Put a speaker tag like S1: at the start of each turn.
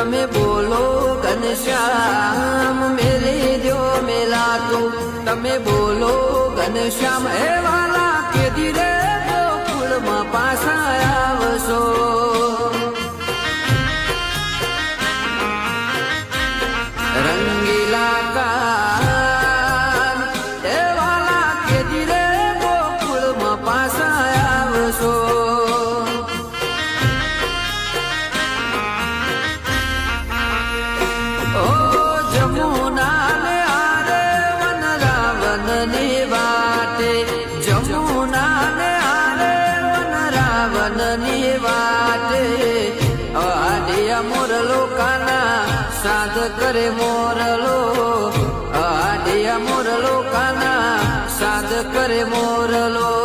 S1: તમે બોલો ઘનશ્યામ મેરી દો મેલા તું તમે બોલો ઘનશ્યામ હે વાલા કે ધીરે ગોકુળમાં પાછા આવશો રંગીલા કાન હે વાલા કે ધીરે ગોકુળમાં પાછા આવશો મોરલો કાના સાધ કરે મોરલો આડિયા મોરલો કાના સાધ કરે મોરલો